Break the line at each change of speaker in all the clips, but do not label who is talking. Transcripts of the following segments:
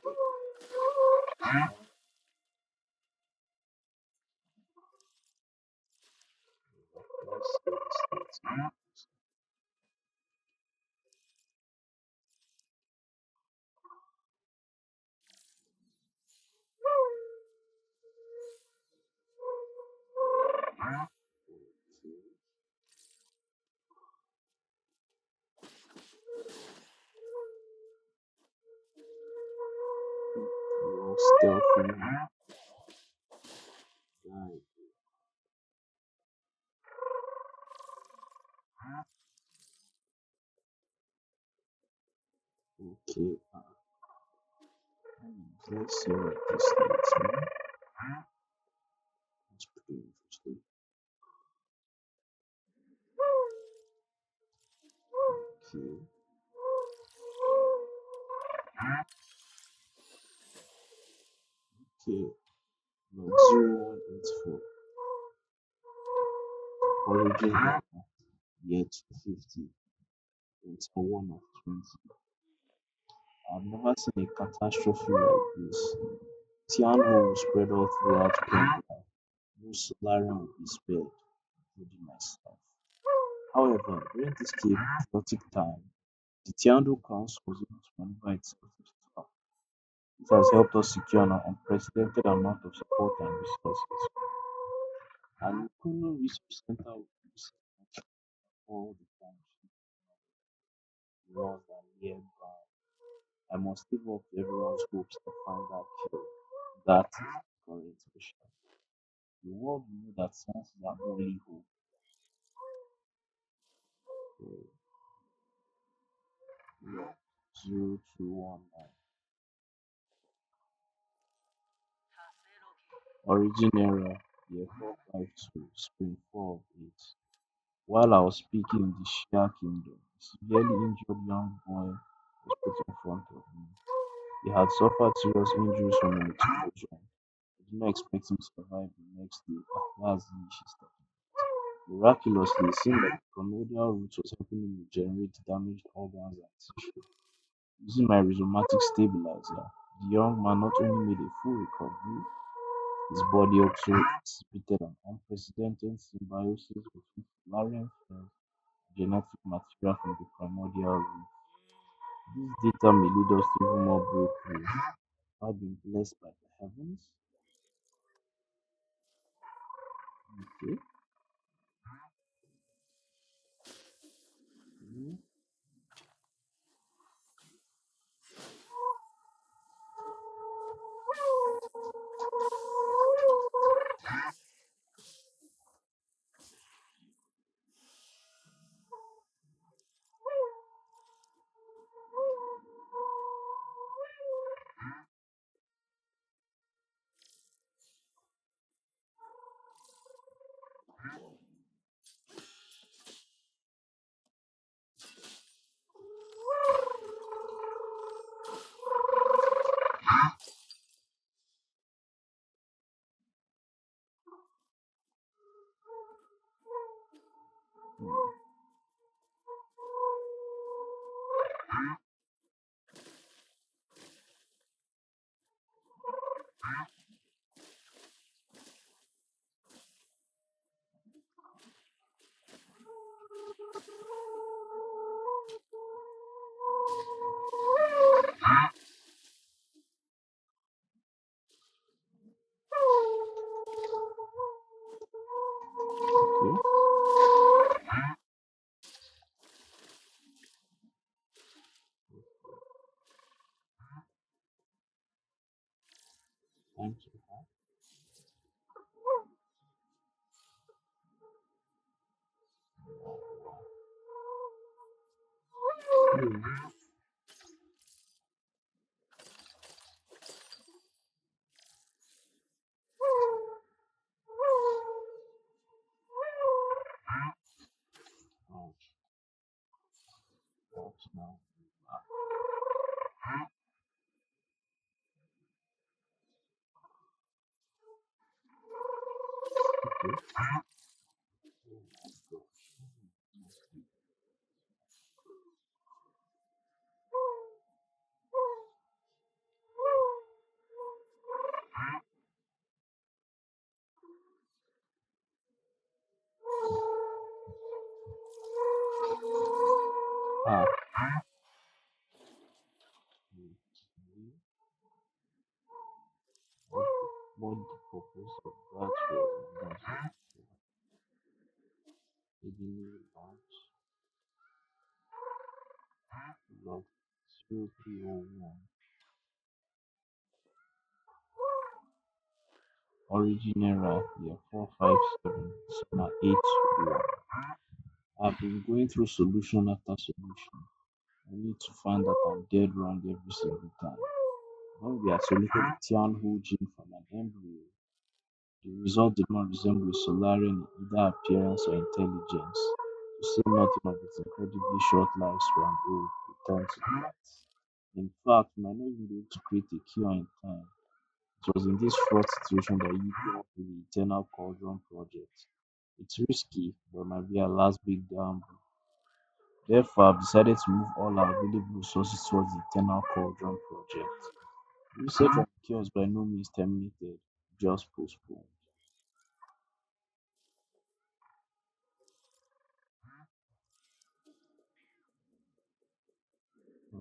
Let's see the states. Well, stealthy. Right. Okay. Let's see what this states. That's pretty interesting. Okay. Okay. Log 0184. Origin number year 250. It's a 1 of 20. I've never seen a catastrophe like this. Tianho will spread all throughout Kenya. No solarium will be spared, including myself. However, during this chaotic time, the Tiando Council was able to maneuver itself to staff. It has helped us secure an unprecedented amount of support and resources. And Kunu Research Center will be set all the time, laws and nearby. I must live up to everyone's hopes to find that cure. That is the current mission. The world will know that science is our only hope. So, yeah, 0219. Origin error, year 452, spring 4 of 8. While I was speaking in the Shia kingdom, a severely injured young boy was put in front of me. He had suffered serious injuries from an explosion. I did not expect him to survive the next day. That's the issue stuff. Miraculously, it seemed like the primordial root was helping him regenerate damaged organs and tissue. Using my rhizomatic stabilizer, the young man not only made a full recovery, his body also exhibited an unprecedented symbiosis between Solarian cells and genetic material from the primordial root. This data may lead us to even more breakthroughs. I've been blessed by the heavens. Okay. Mhm. Okay. Thank you. Hmm. Ouch. Ouch now. Okay. Ah, okay. What the purpose of that was and that's the new launch log 0301 origin error year 457 summer 821. I've been going through solution after solution. I need to find that I'm dead wrong every single time. When we isolated the Tianhu gene from an embryo, the result did not resemble a Solarian in either appearance or intelligence, to say nothing of its incredibly short lifespan. Oh, return to that. In fact, we might not even be able to create a cure in time. It was in this fraught situation that you came up with the Eternal Cauldron project. It's risky, but might be our last big gamble. Therefore, I've decided to move all our available resources towards the Eternal Cauldron project. Research on the cure is by no means terminated, just postponed. Hmm.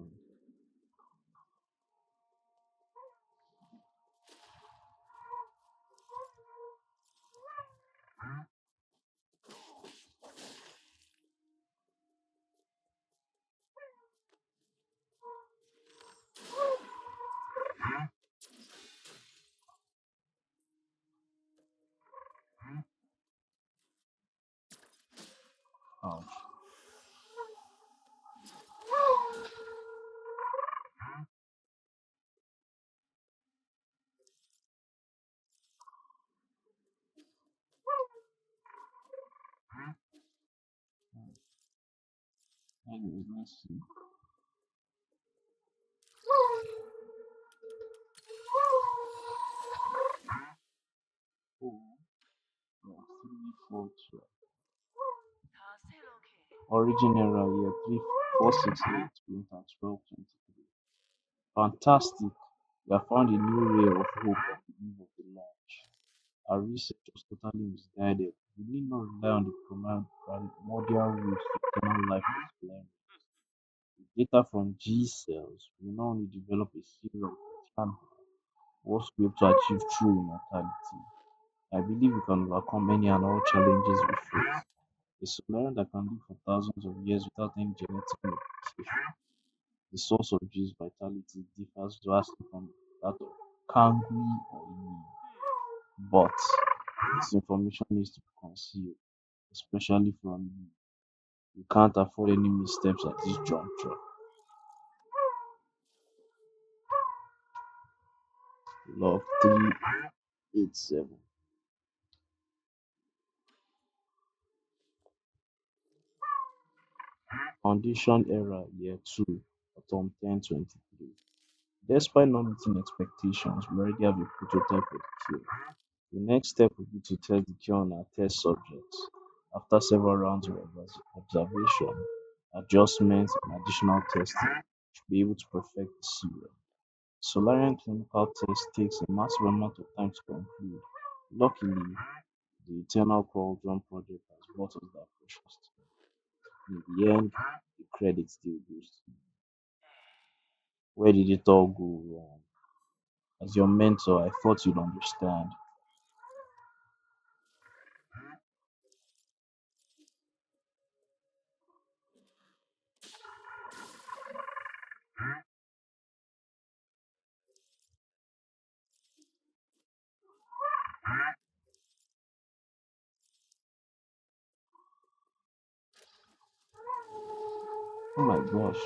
Ouch. Anyways, let's see. Oh, yeah, 342. Origin error year 3468 winter 1223. Fantastic! We have found a new ray of hope on the eve of the launch. Our research was totally misguided. We need not rely on the primordial roots to eternal life in Solarium. With data from G cells, we not only develop a serum that can also be able to achieve true immortality. I believe we can overcome any and all challenges we face. A Solarian that can live for thousands of years without any genetic modification. The source of G's vitality differs vastly from that of Kangui or Yi, but this information needs to be concealed, especially from you. You can't afford any missteps at this juncture. Log 387. Foundation error year 2, autumn 1023. Despite not meeting expectations, we already have a prototype for the cure. The next step will be to test the cure on our test subjects. After several rounds of observation, adjustments, and additional testing, we should be able to perfect the serum. Solarian clinical test takes a massive amount of time to conclude. Luckily, the Eternal Cauldron project has brought us that precious time. In the end, the credit still goes to you. Where did it all go wrong? As your mentor, I thought you'd understand. Oh my gosh.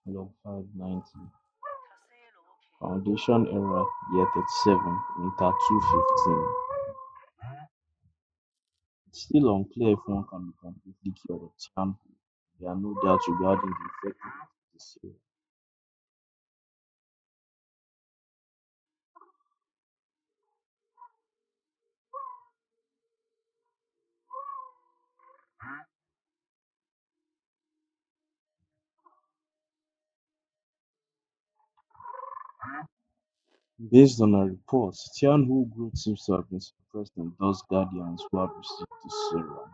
Log 590. Foundation error year 37, winter 215. It's still unclear if one can be completely cured of Tianhu. There are no doubts regarding the effectiveness of the serum. Based on a report, Tianhu growth seems to have been suppressed in those guardians who have received the serum.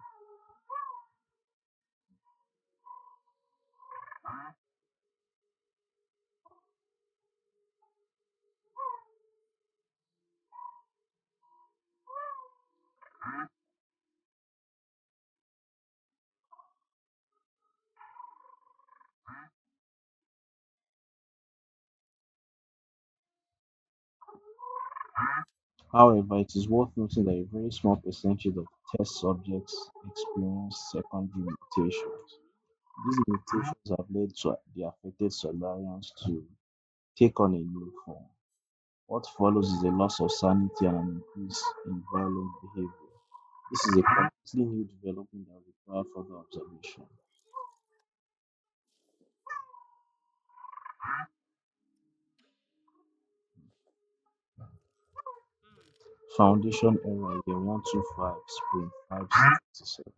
However, it is worth noting that a very small percentage of test subjects experience secondary mutations. These mutations have led to the affected solarians to take on a new form. What follows is a loss of sanity and an increase in violent behavior. This is a completely new development that requires further observation. Foundation era year 125, spring 567.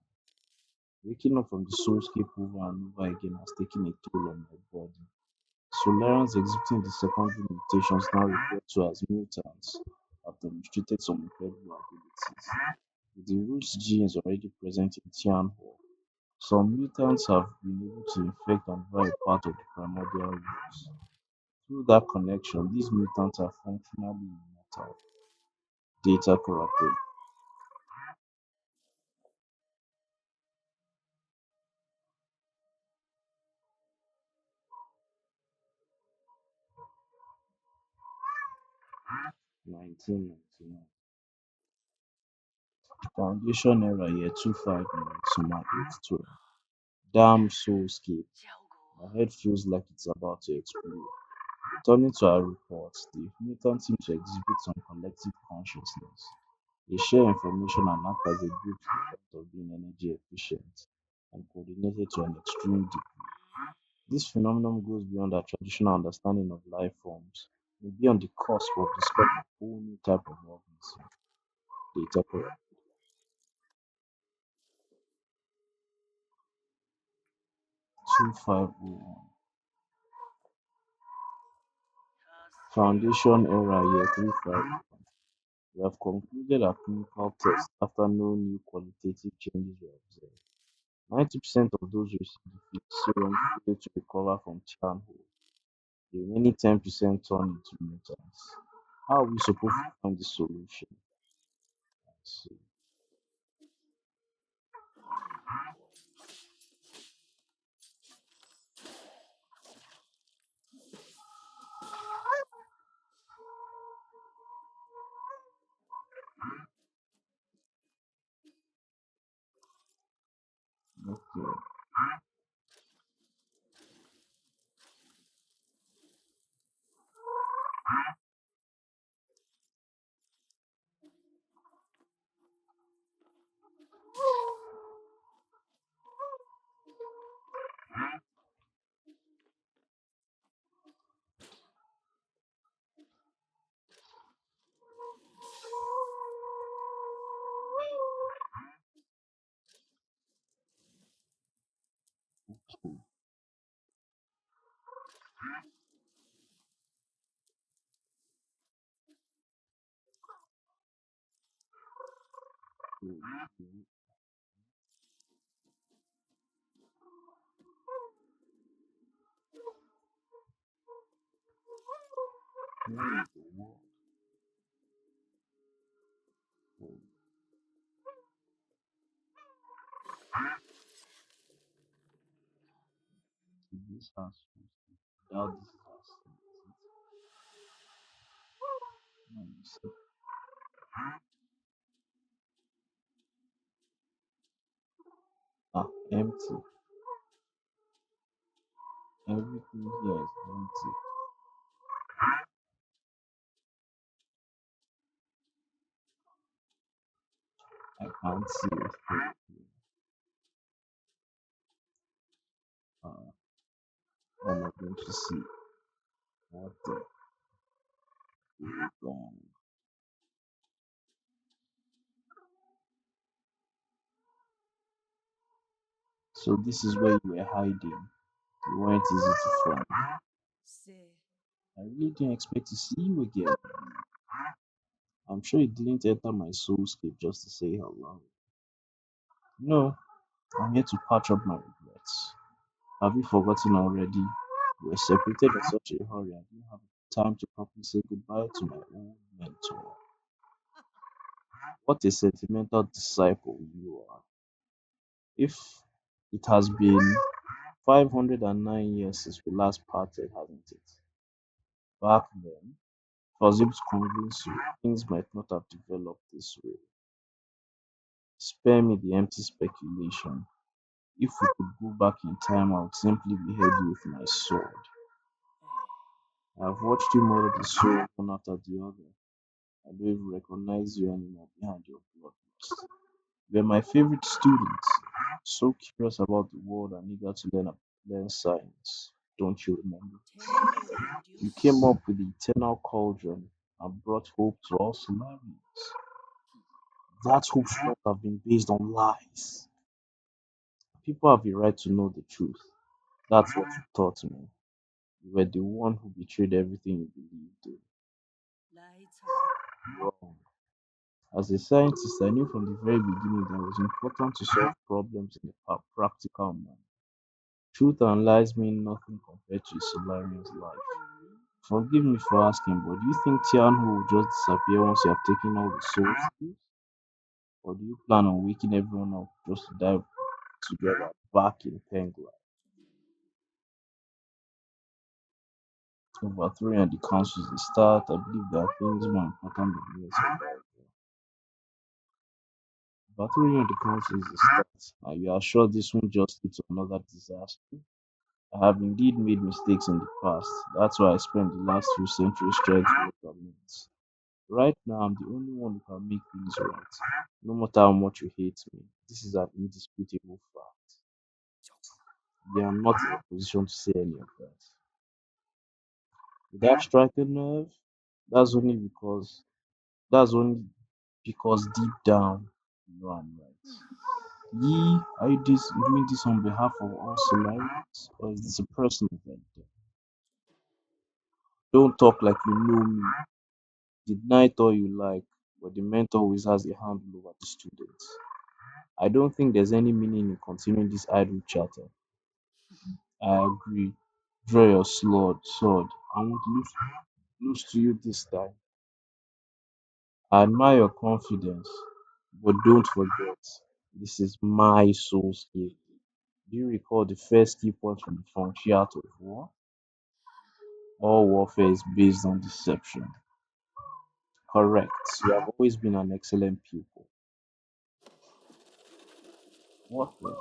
Waking up from the soulscape over and over again has taken a toll on my body. Solarians exhibiting the secondary mutations now referred to as mutants have demonstrated some incredible abilities. With the roots genes already present in Tianhuo, some mutants have been able to infect and devour a part of the primordial roots. Through that connection, these mutants are functionally immortal. Data corrupted. 1999. Foundation era year 259 to my 812. Damn soulscape. My head feels like it's about to explode. Turning to our reports, the mutants seem to exhibit some collective consciousness. They share information and act as a group in terms of being energy efficient and coordinated to an extreme degree. This phenomenon goes beyond our traditional understanding of life forms. May be on the cusp of discovering a whole new type of organism. Data correct. 2501. Foundation era year 351. We have concluded our clinical test after no new qualitative changes were observed. 90% of those who received the serum failed to recover from Tianhu. The remaining 10% turned into mutants. How are we supposed to find the solution? So, okay. This has without this has let me see. Empty. Everything here is empty. I can't see a thing here. Uh, what am I going to see? What the gone? So this is where you were hiding. You weren't easy to find.
C'est
I really didn't expect to see you again. I'm sure it didn't enter my soulscape just to say hello. No, I'm here to patch up my regrets. Have you forgotten already? We were separated in such a hurry, I didn't have time to properly say goodbye to my old mentor. What a sentimental disciple you are. If it has been 509 years since we last parted, hasn't it? Back then, I was able to convince you things might not have developed this way. Spare me the empty speculation. If we could go back in time, I would simply behead you with my sword. I've watched you murder the soul one after the other. I don't even recognize you anymore behind your bloodlust. You're my favorite student, so curious about the world and eager to learn science. Don't you remember? You came up with the eternal cauldron and brought hope to all Solarians. That hope should not have been based on lies. People have a right to know the truth. That's what you taught me. You were the one who betrayed everything you believed in. Wrong. As a scientist, I knew from the very beginning that it was important to solve problems in a practical manner. Truth and lies mean nothing compared to a Solarian's life. Forgive me for asking, but do you think Tianhu will just disappear once you have taken all the soul skills? Or do you plan on waking everyone up just to die together back in Pengla? Overthrowing the council is the start. I believe there are things more important than years of survival. Overthrowing the council is the start. And you are sure this won't just lead to another disaster? I have indeed made mistakes in the past. That's why I spent the last few centuries trying to make amends. Right now, I'm the only one who can make things right. No matter how much you hate me, this is an indisputable fact. You are not in a position to say any of that. Did that strike a nerve? That's only because that's only because deep down you know I'm right. Yee, are you doing this on behalf of all Solarians, or is this a personal vendetta? Don't talk like you know me. Deny it all you like, but the mentor always has a handle over the students. I don't think there's any meaning in continuing this idle chatter. I agree. Draw your sword. I won't lose to you this time. I admire your confidence, but don't forget, this is my soul skill. Do you recall the first key point from the frontier of war? All warfare is based on deception. Correct. You have always been an excellent pupil. What the?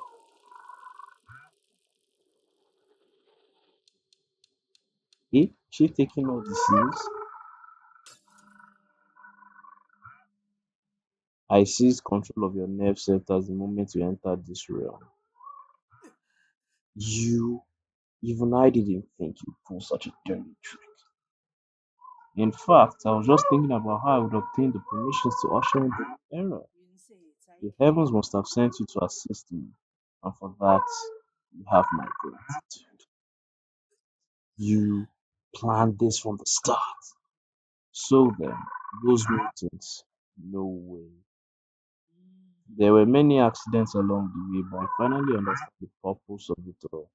Eh? She taking all the seals? I seized control of your nerve centers the moment you entered this realm. You, even I didn't think you'd pull such a dirty trick. In fact, I was just thinking about how I would obtain the permissions to usher in the new era. The heavens must have sent you to assist me, and for that, you have my gratitude. You planned this from the start. So then, those meetings, no way. There were many accidents along the way, but I finally understood the purpose of it all.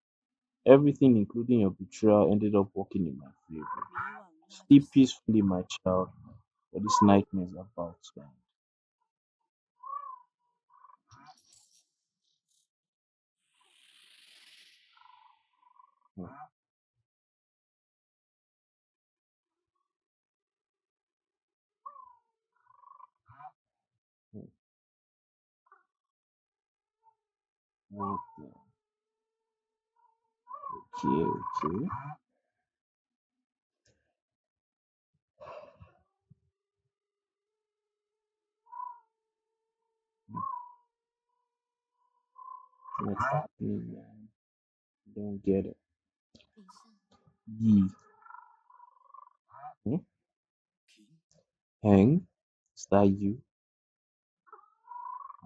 Everything, including your betrayal, ended up working in my favor. Sleep peacefully, my child, for this nightmare is about to end. Hmm, hmm. What the? Okay, okay. What's happening, man? Don't get it. Yee. Hmm? Hang? Is that you?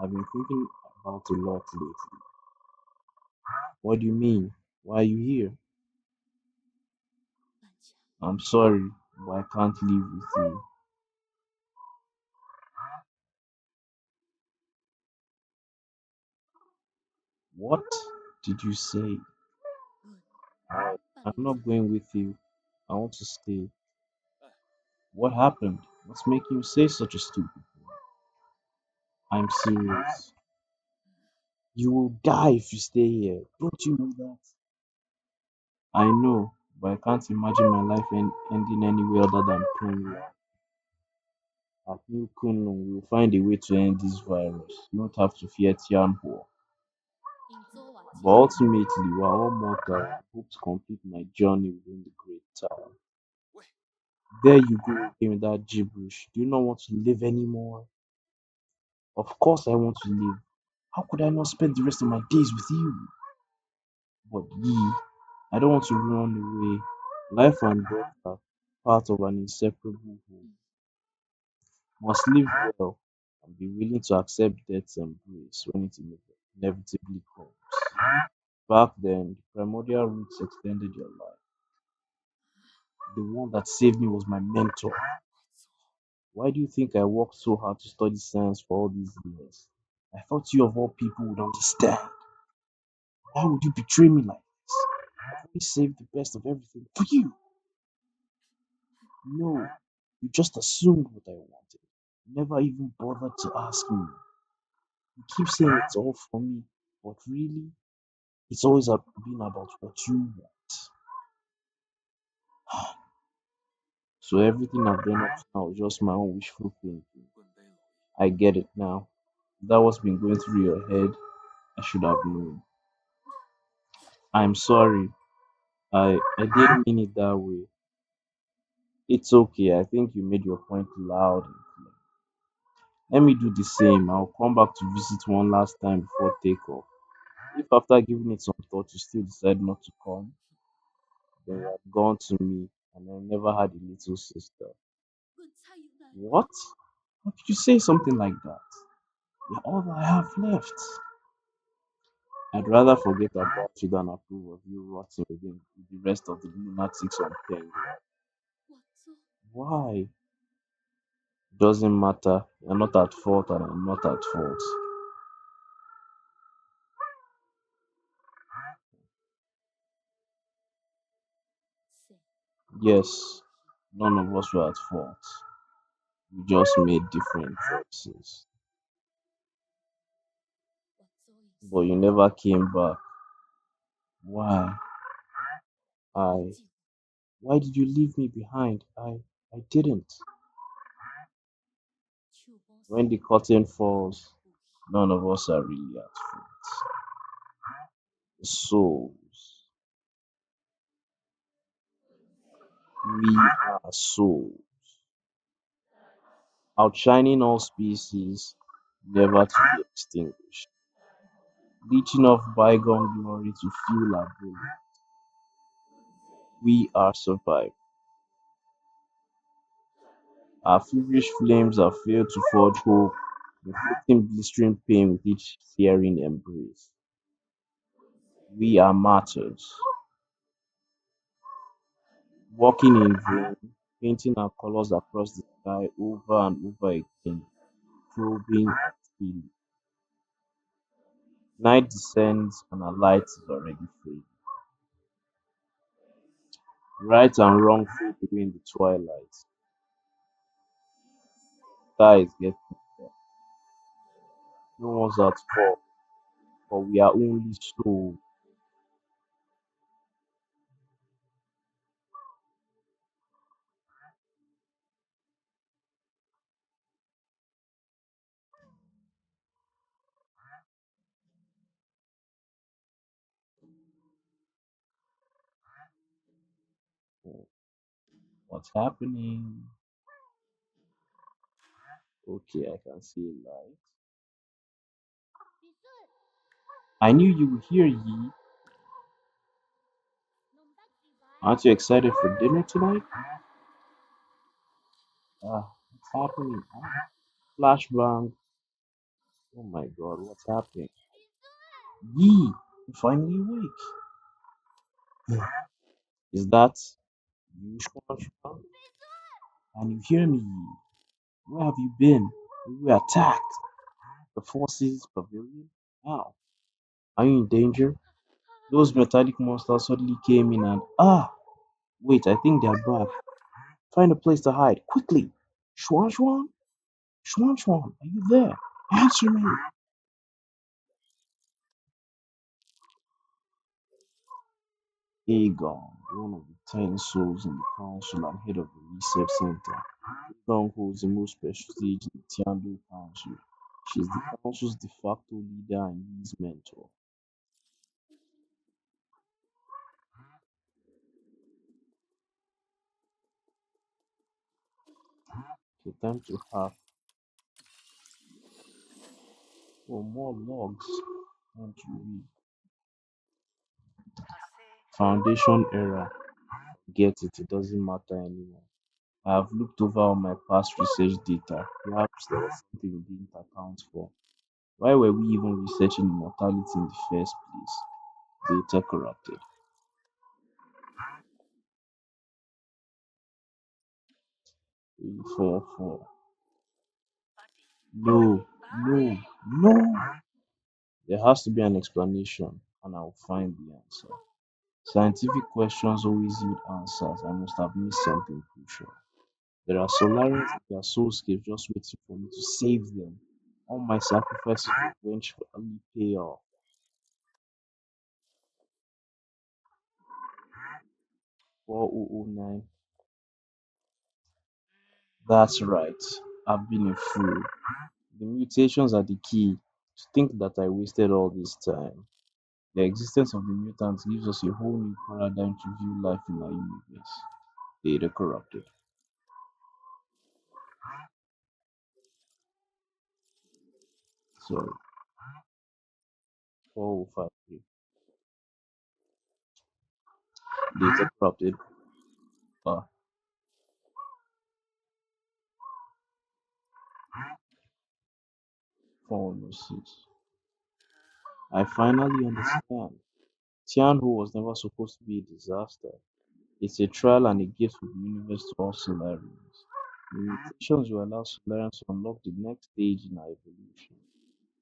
I've been thinking about a lot lately. What do you mean? Why are you here? I'm sorry, but I can't live with you. What did you say? I, I'm not going with you. I want to stay. What happened? What's making you say such a stupid thing? I'm serious. You will die if you stay here. Don't you know that? I know, but I can't imagine my life ending anywhere other than pain. At New Kunlun, we will find a way to end this virus. You don't have to fear Tianhuo. But ultimately, we are all mortal. I hope to complete my journey within the Great Tower. There you go again with that gibberish. Do you not want to live anymore? Of course, I want to live. How could I not spend the rest of my days with you? But ye, I don't want to run away. Life and death are part of an inseparable whole. Must live well and be willing to accept death's embrace when it inevitably comes. Back then, the primordial roots extended your life. The one that saved me was my mentor. Why do you think I worked so hard to study science for all these years? I thought you of all people would understand. Why would you betray me like this? I've only saved the best of everything for you. No, you just assumed what I wanted. Never even bothered to ask me. You keep saying it's all for me, but really, it's always been about what you want. So everything I've done up to now is just my own wishful thinking. I get it now. That what's been going through your head. I should have known. I'm sorry. I didn't mean it that way. It's okay. I think you made your point loud and clear. Let me do the same. I'll come back to visit one last time before takeoff. If after giving it some thought you still decide not to come, then you have gone to me and I never had a little sister. What? How could you say something like that? You're all that I have left. I'd rather forget about you than approve of you rotting within the rest of the lunatics on pen. Why? Doesn't matter. You're not at fault and I'm not at fault. Yes, none of us were at fault. We just made different choices. But you never came back. Why? I. Why did you leave me behind? I didn't. When the curtain falls, none of us are really at fault. The souls. We are souls. Outshining all species, never to be extinguished. Leeching off bygone glory to fuel our bullet. We are survived. Our feverish flames have failed to forge hope, inflicting blistering pain with each searing embrace. We are martyrs, walking in vain, painting our colors across the sky over and over again, probing and feeling. Night descends and our light is already fading. Right and wrong fade away in the twilight. Sky is getting dark. No one's at fault, but we are only so. What's happening? Okay, I can see a light. I knew you would hear ye. Aren't you excited for dinner tonight? What's happening? Flashbang. Oh my god, what's happening? Ye, you're finally awake. Is that You Schwan, and you hear me? Where have you been? We were attacked. The forces pavilion? How? Are you in danger? Those metallic monsters suddenly came in and wait, I think they're back. Find a place to hide, quickly. Schwan Schwan? Schwan Schwan, are you there? Answer me. Aegon, one of the 10 souls in the council and head of the research center. Aegon holds the most prestige in the Tiando Council. She's the council's de facto leader and his mentor. Okay, time to have for more logs. Want to read Foundation era. Get it, it doesn't matter anymore. I have looked over all my past research data. Perhaps there was something we didn't account for. Why were we even researching immortality in the first place? Data corrupted. 4 4. No, no, no. There has to be an explanation, and I'll find the answer. Scientific questions always yield answers. I must have missed something crucial. There are Solarians and their soulscapes just waiting for me to save them. All my sacrifices will eventually pay off. 4009. That's right. I've been a fool. The mutations are the key. To think that I wasted all this time. The existence of the mutants gives us a whole new paradigm to view life in our universe. Data corrupted. Sorry. 4053. Data corrupted. Ah, 4106. I finally understand. Tianhu was never supposed to be a disaster. It's a trial and a gift from the universe to all Solarians. The mutations will allow Solarians to unlock the next stage in our evolution.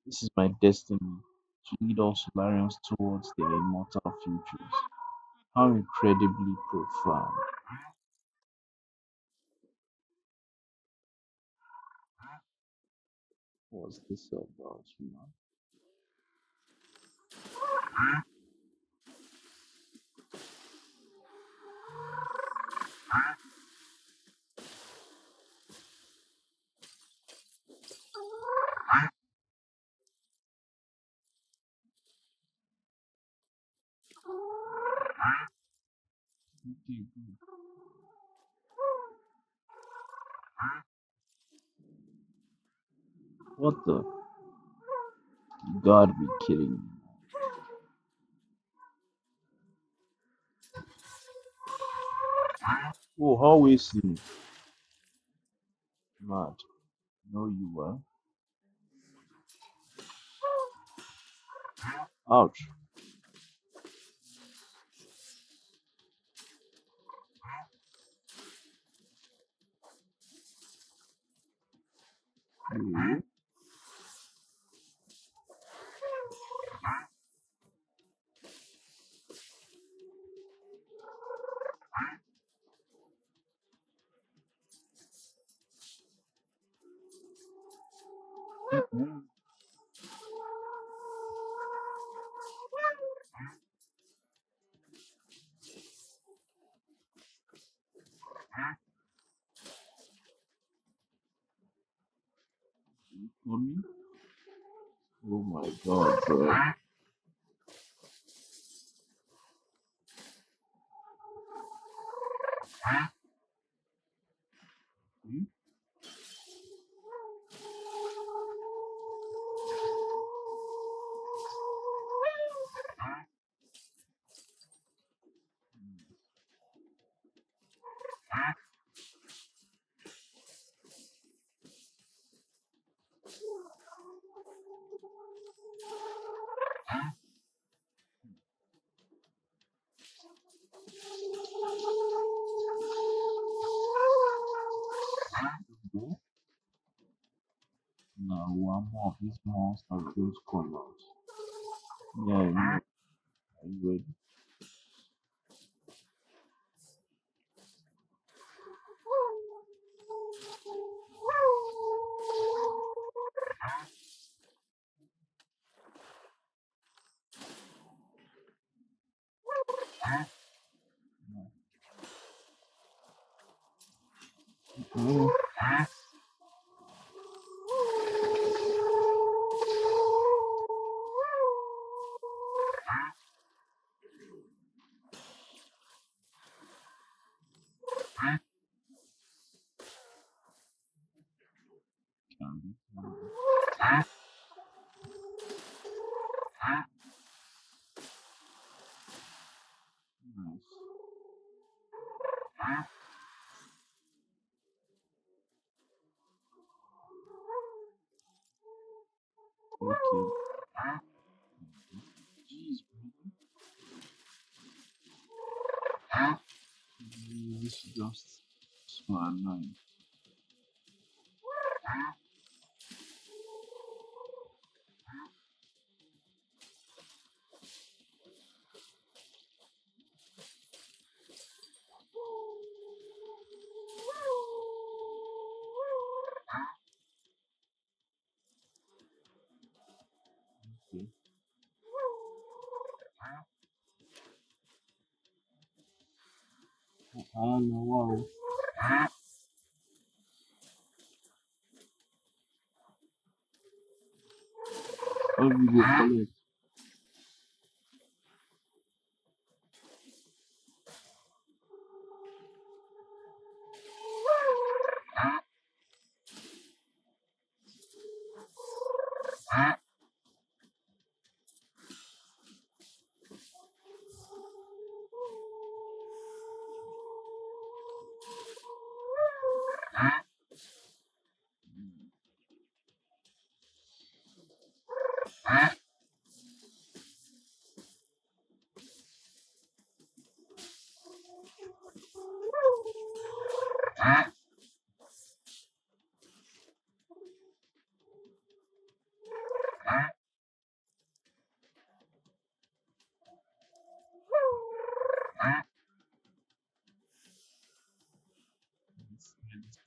This is my destiny to lead all Solarians towards their immortal futures. How incredibly profound. Was this about, man? Okay, good. What the? You gotta be kidding me. Oh, how is he? Mad. No, you were. Ouch. You? For me? Oh my god, bro. You? Okay. Now one more of these monsters those colors. Yeah, are you ready? Mhm. Can nice. Okay. Jeez, this is just so annoying. Okay. I don't know why. How you go collect?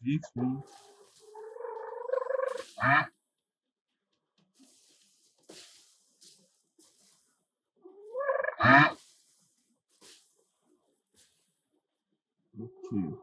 This one. Okay.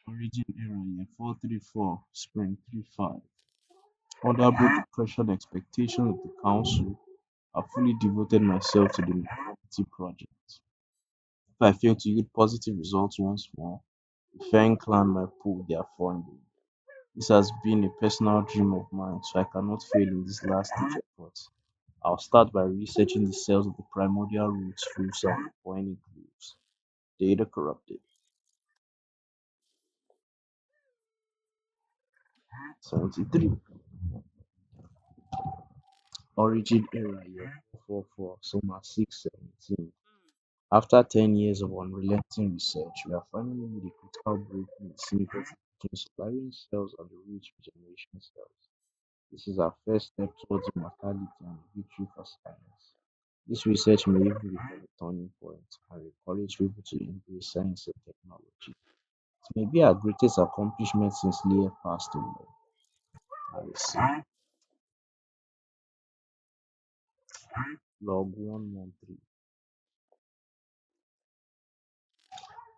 Origin error year 434, spring 35. Under both pressured expectations of the council, I fully devoted myself to the maternity project. If I fail to yield positive results once more, the Feng clan might pull their funding. This has been a personal dream of mine, so I cannot fail in this last ditch effort. I'll start by researching the cells of the primordial roots fruits and for any clues. Data corrupted. 73. Origin era year 444, summer 617. After 10 years of unrelenting research, we have finally made a critical breakthrough in the symmetry between solarian cells and the root regeneration cells. This is our first step towards immortality and victory for science. This research may even become a turning point and encourage people to embrace science and technology. It may be our greatest accomplishment since Lear passed away. I see. Log 113.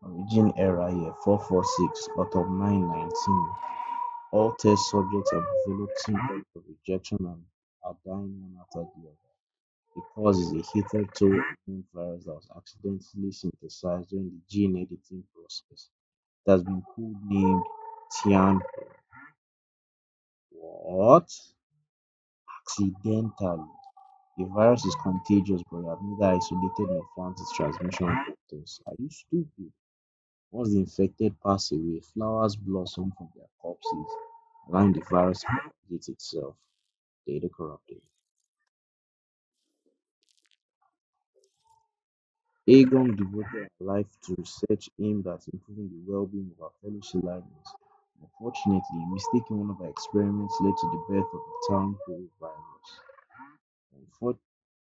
Origin error year 446 out of 919. All test subjects have developed symptoms of rejection and are dying one after the other. The cause is a hitherto unknown virus that was accidentally synthesized during the gene editing process. It has been codenamed Tian. What? Accidentally. The virus is contagious, but you have neither isolated nor found its transmission vectors. Are you stupid? Once the infected pass away, flowers blossom from their corpses, allowing the virus to propagate itself. Data corrupted. Aegon devoted her life to research aimed at improving the well-being of her fellow Solarians. Unfortunately, mistaking one of her experiments led to the birth of the town hall virus. Unfor-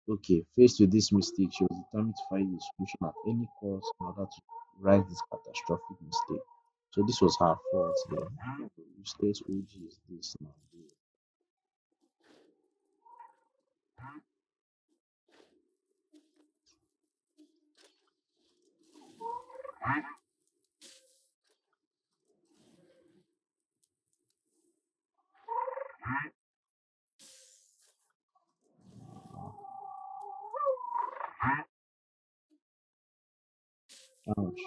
okay, faced with this mistake, she was determined to find the solution at any cost in order to right this catastrophic mistake. So this was her fault there. Useless OG is this now. Ouch.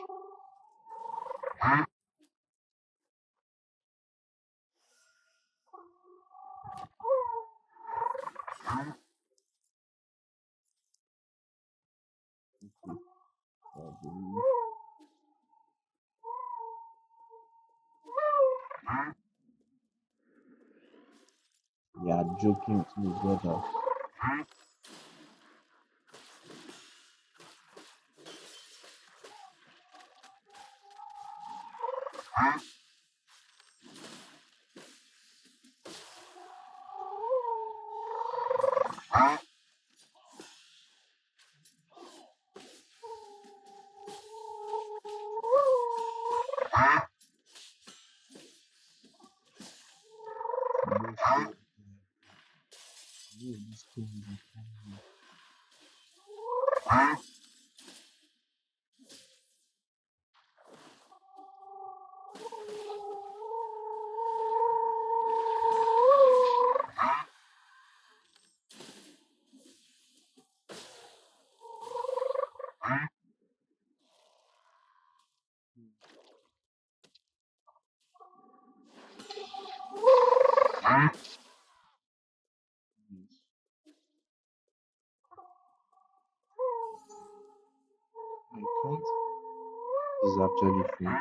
Okay. Yeah, joking with me, brother. My point is actually from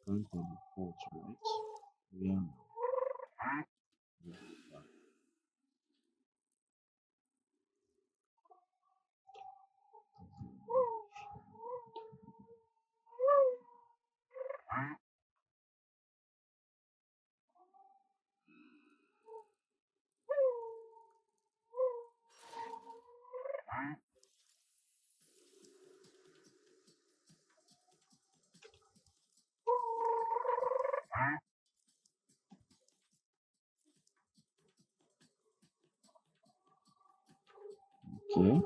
count on the fault, right? Yeah. Yeah. Okay.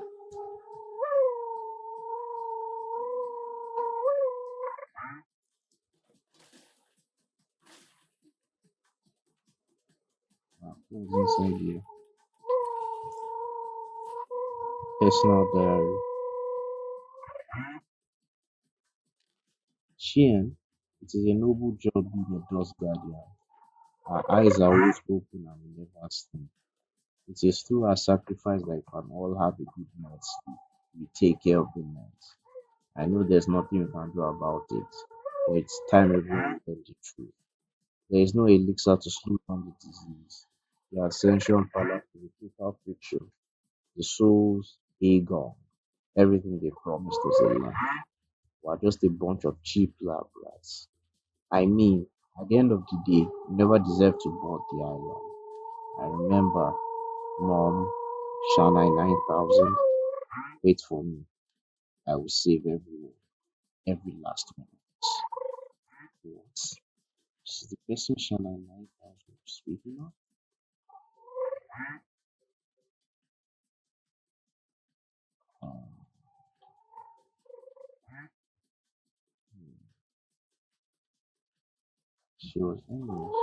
What's inside here? Personal diary. Chien, it is a noble job being a dust guardian. Our eyes are always open and we never sleep. It is through our sacrifice that we can all have a good night's sleep. We take care of the night. I know there's nothing we can do about it, but it's time everyone learned the truth. There is no elixir to slow down the disease. The Ascension Palace is a total fiction. The souls, Aegon, everything they promised was a lie. We're just a bunch of cheap lab rats. I mean, at the end of the day, we never deserved to board the island. I remember, Mom, Shanghai 9000, wait for me. I will save everyone, every last one. What? She's the person Shanghai 9000 was speaking of? Um, she was English.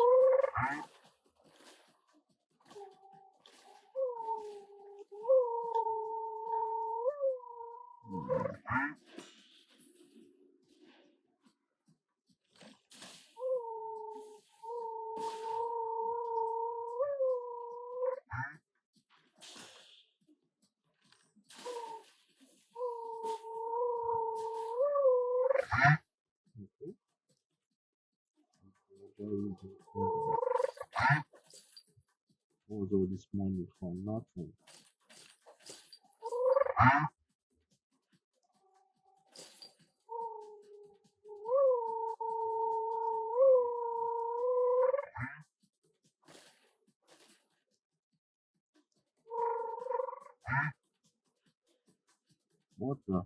very good think about what was all this money from nothing. What the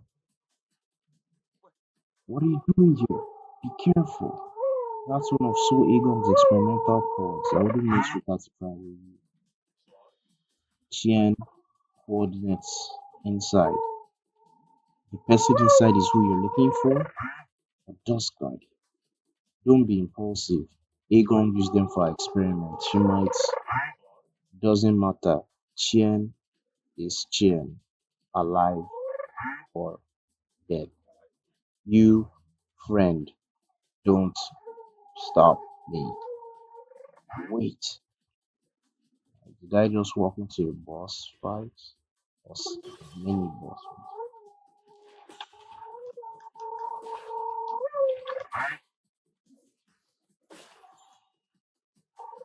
what are you doing here? Be careful. That's one of So Egon's experimental pods. I wouldn't mess with that if I were you. Chien coordinates inside. The person inside is who you're looking for. A dust guard. Don't be impulsive. Aegon used them for experiments. She might. Doesn't matter. Chien is Chien. Alive or dead. You, friend, don't stop me. Wait. Did I just walk into a boss fight? Or mini boss fight?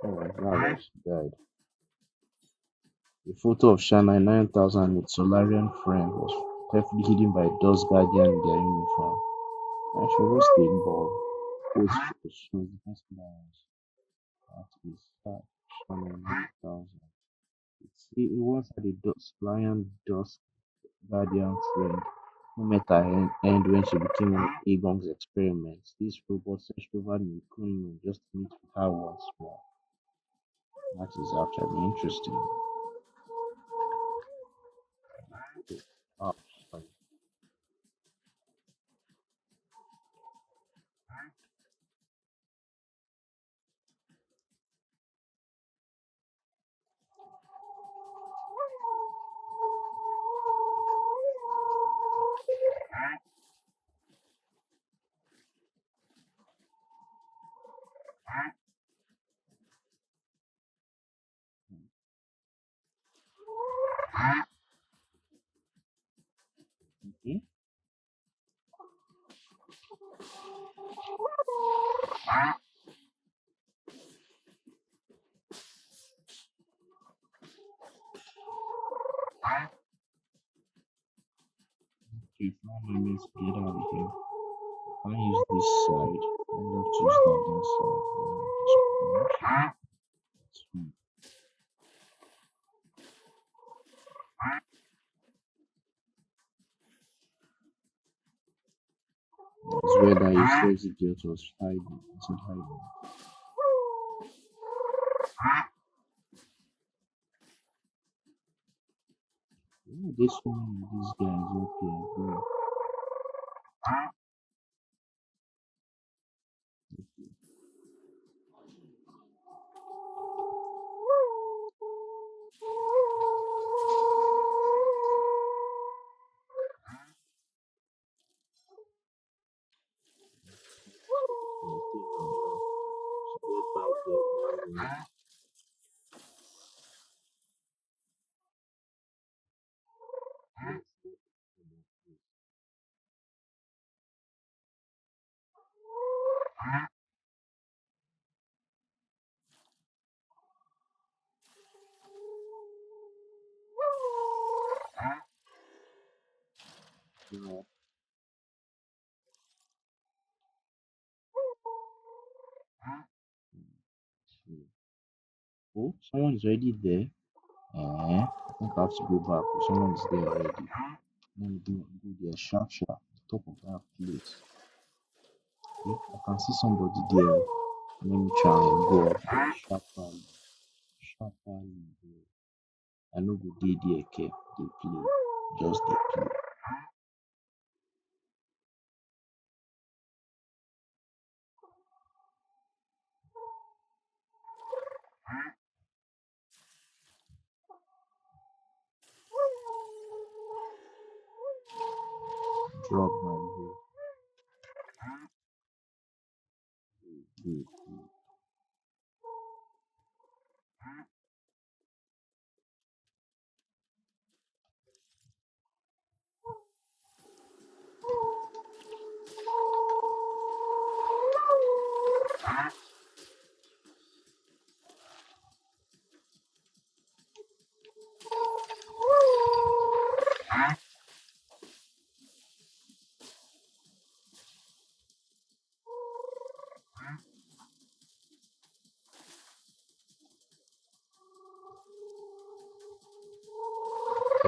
Oh my god, she died. A photo of Shana 9000 with Solarian friend was carefully hidden by a Dust Guardian in their uniform. And she was the ball. Post photo shows the best players at his start. Shana 9000. He once had a Solarian Dust Guardian friend who met her end when she became one of Aegon's experiments. This robot searched over the Kunlun just to meet with her once more. That is actually interesting. Oh, sorry. Okay. Okay, now my mates get out of here. I use this side. I love to use the other side. It's fine. It's where that useless idiot was hiding. I said hiding. Yeah, this one, these guys, okay, bro. I stay now, bro. So get back there, man. Yeah. So, oh, someone is already there. I think I have to go back. Oh, someone is there already. Let me go there sharp sharp. Top of that place. Okay, I can see somebody there. Let me try and go up there sharply. Sharply, bro. I no go dey there ke. Dey play. Just dey play. Drop my bro. Good, good.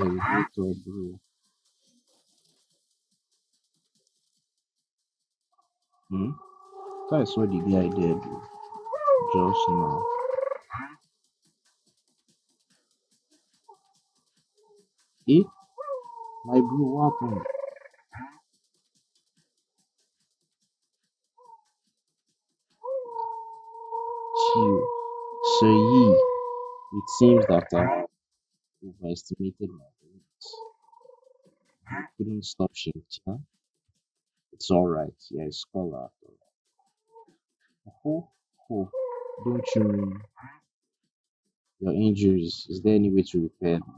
Elevator, bro. Hmm? I saw the guy there, bro. Just now. Eh? My bro, what happened? Chill. So it seems that I overestimated my limits. Couldn't stop Shintian. It's alright. Yeah, it's scholar. Oh, oh, don't you mean your injuries? Is there any way to repair them?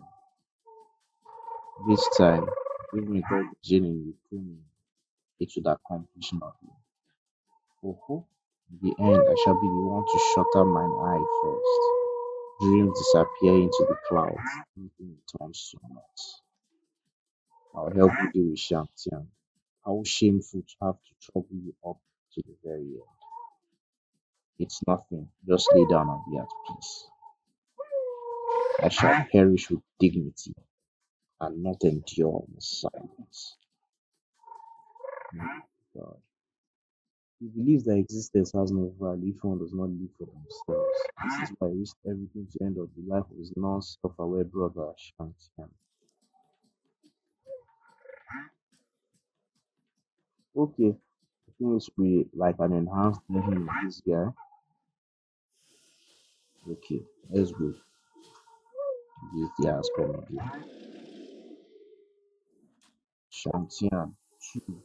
This time, even with all the genin you put me, it would accomplish nothing. Oh, oh. In the end, I shall be the one to shut out mine eye first. Dreams disappear into the clouds. Everything returns to naught. I'll help you deal with Shantian. How shameful to have to trouble you up to the very end. It's nothing. Just lay down and be at peace. I shall perish with dignity and not endure in silence. My God. He believes that existence has no value if one does not live for themselves. This is why he risked everything to end up the life of his non self aware brother Shantian. Okay, I think it's be like an enhanced version of this guy. Okay, let's go. This guy has come again. Shantian 2.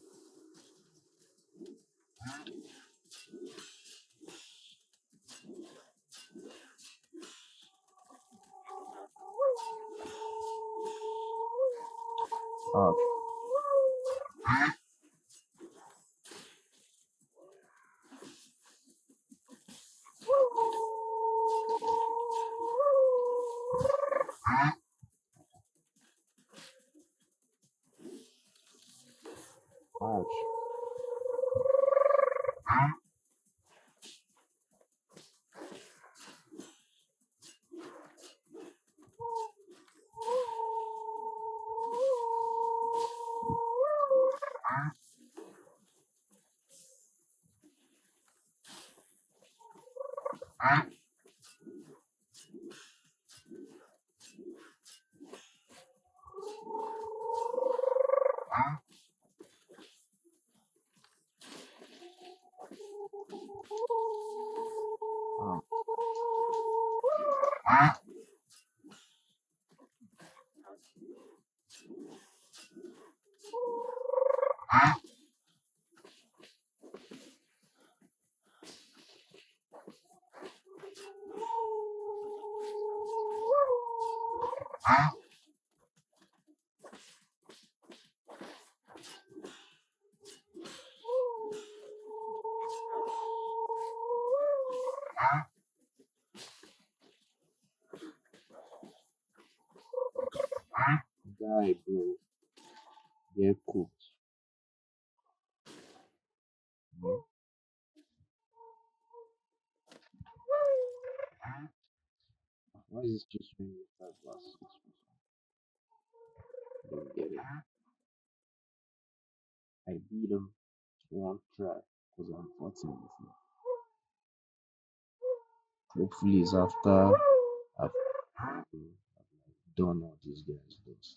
Ouch, ouch. Ouch. Guy, bro, get cooked. No? Why is this just showing me 5 plus 6? Don't get it. I beat him one try because I'm 14 with him. Hopefully, it's after I've done all these guys does.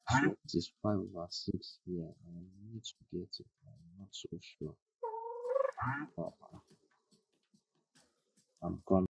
So it is 5 over 6 here. I need to get it. I'm not so sure. Uh, I'm coming.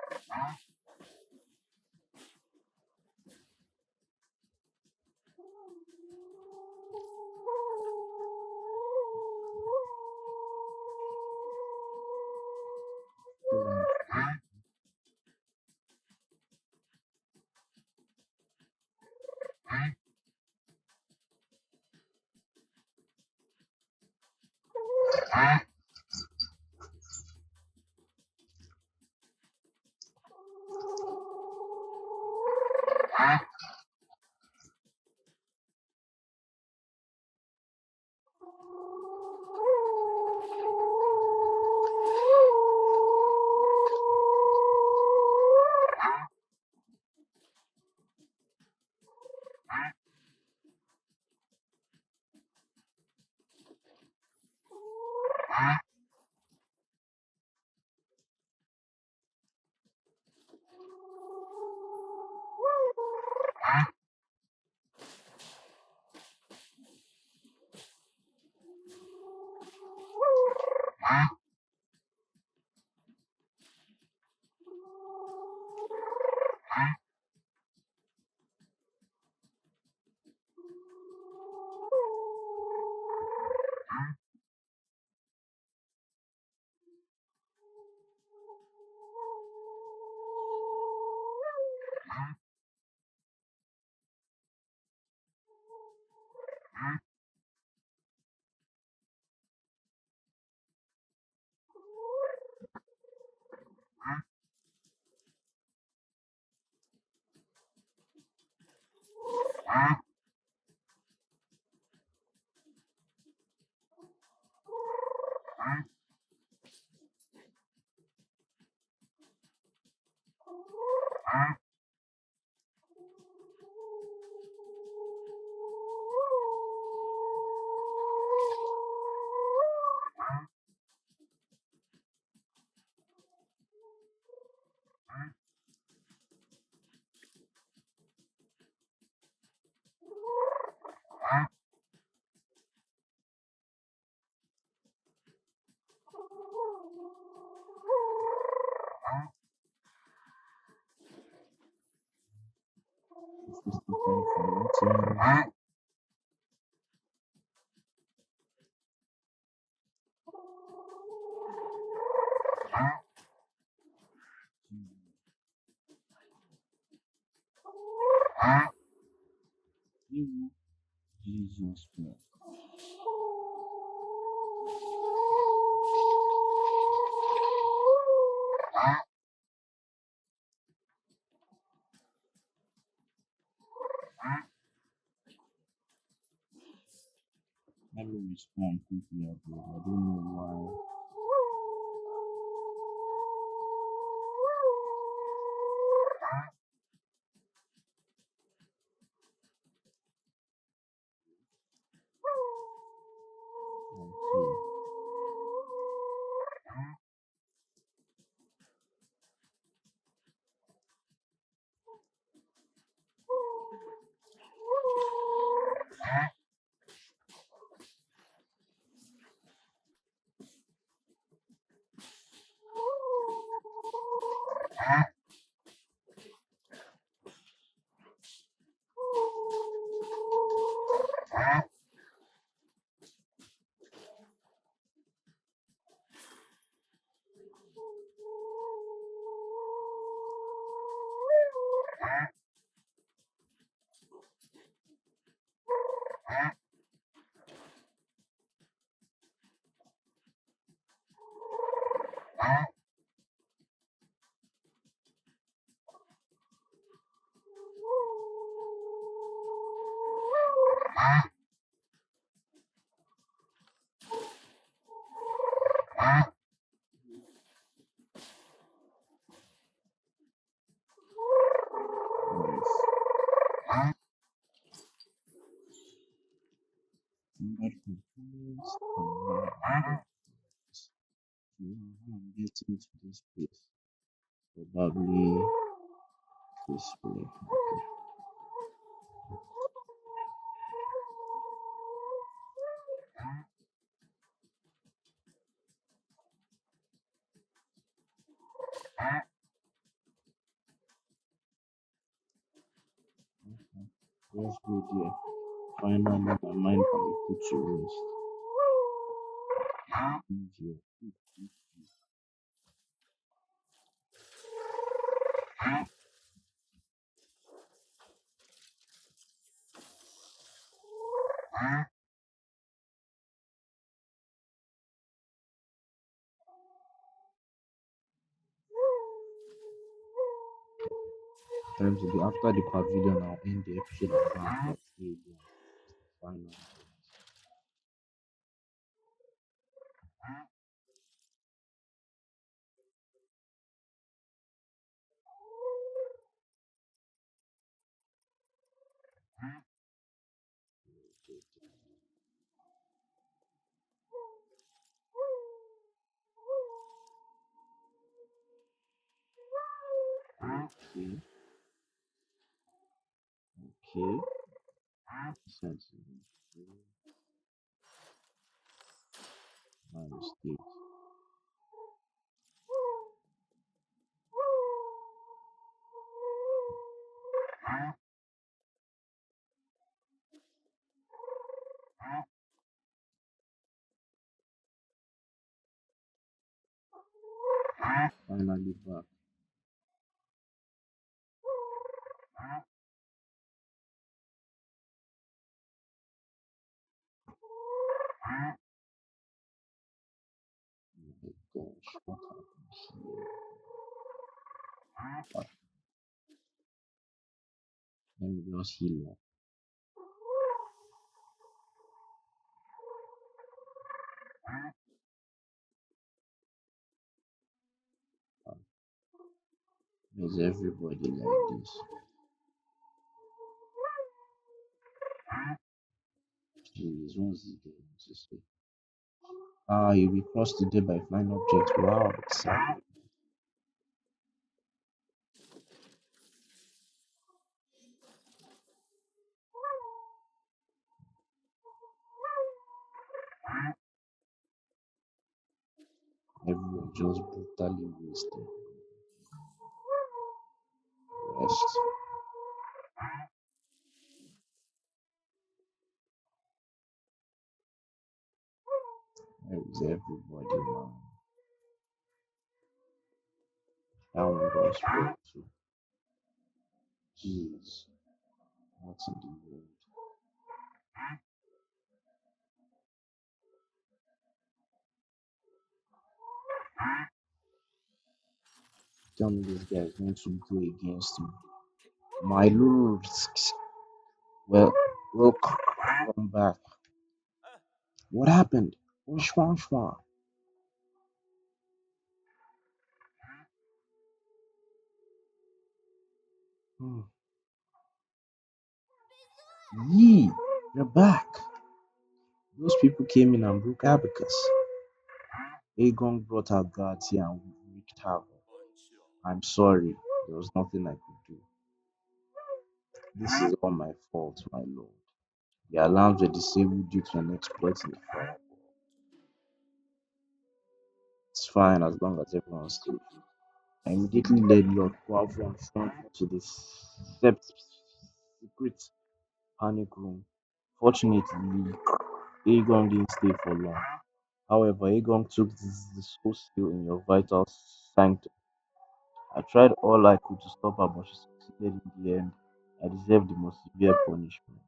Feel Thank you, Jesus Christ. I will respond quickly, bro. I don't know why. Okay. Yes. Somebody propose. I'm getting to this place. Probably this way. Just go there. Finally, my mind can be put to rest. Easier. Times will be after the pavilion, I'll end the episode and go and watch again. Finally. Okay, okay. Sense. My mistake. Finally back. Oh my gosh, what happened here? But let me just heal up. Is everybody like this? Jeez, what's this guy wants to say? Ah, you'll be crossed today by flying objects. Wow, exciting. Everyone just brutally wasted. Rest. Where is everybody, man? That one got spoiled too. Jeez, what's in the world? Tell me this guy is going to go against me. My lords. Well, welcome back. What happened? Shwan shwan. Hmm. Yee, you're back. Those people came in and broke Abacus. Aegon brought our guards here and wreaked havoc. I'm sorry, there was nothing I could do. This is all my fault, my lord. The alarms were disabled due to an exploit in the fire. It's fine as long as everyone's safe. I immediately led Lord Guavo and front to the secret panic room. Fortunately, Aegon didn't stay for long. However, Aegon took the soul seal in your vital sanctum. I tried all I could to stop her, but she succeeded in the end. I deserved the most severe punishment.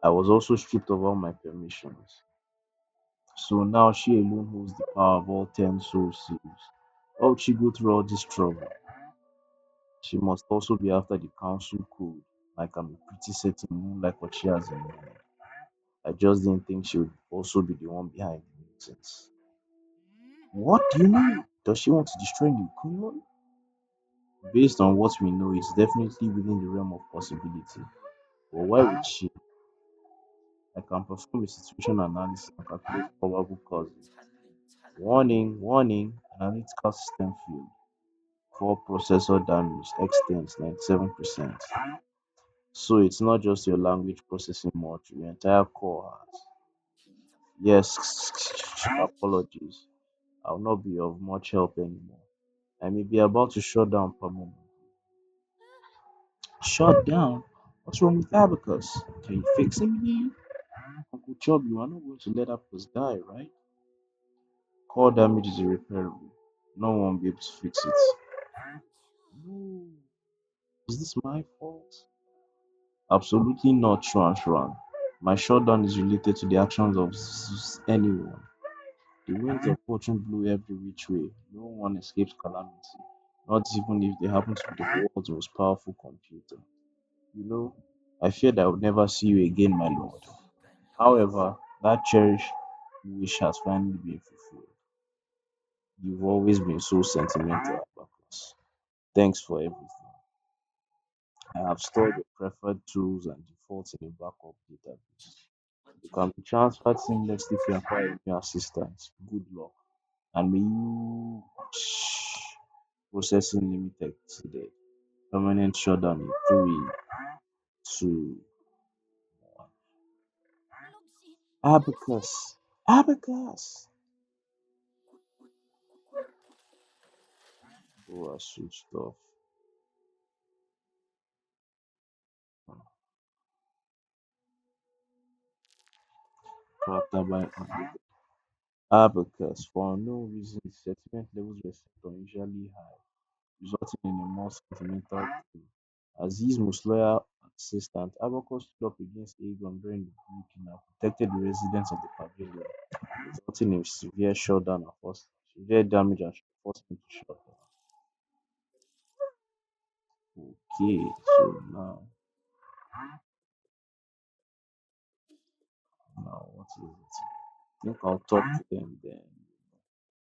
I was also stripped of all my permissions. So now she alone holds the power of all 10 soul seals. Why would she go through all this trouble? She must also be after the council code. Like I'm a pretty certain moon like what she has in mind. I just didn't think she would also be the one behind the mutants. What do you mean? Does she want to destroy the Kunlun? Based on what we know, it's definitely within the realm of possibility. But why would she? I can perform a situation analysis and calculate probable causes. Warning, warning, analytical system failed. Core processor damage, extends 97%. So it's not just your language processing module, your entire core has. Yes, apologies. I'll not be of much help anymore. I may be about to shut down permanently. Shut down? What's wrong with Abacus? Can you fix him, here? Uncle Job, you are not going to let Abacus die, right? Core damage is irreparable. No one will be able to fix it. No. Is this my fault? Absolutely not, Shuan Shuan. My shutdown is related to the actions of anyone. The winds of fortune blew every which way. No one escapes calamity, not even if they happen to be the world's most powerful computer. You know, I feared I would never see you again, my lord. However, that cherished wish has finally been fulfilled. You've always been so sentimental, Abacus. Thanks for everything. I have stored your preferred tools and defaults in a backup database. You can be transferred seamlessly if you acquire a new assistant. Good luck. And may you processing limited today. Permanent shutdown in three, two, one. Abacus. Abacus. Oh, I switched off. Character by Abacus. For unknown reasons, sentiment levels were set unusually high, resulting in a more sentimental tone. As his most loyal assistant, Abacus stood up against Aegon during the breach-in and protected the residents of the pavilion, resulting in severe shutdown and forced severe damage and forced him to shut down. Okay, so now what is it? I think I'll talk to them then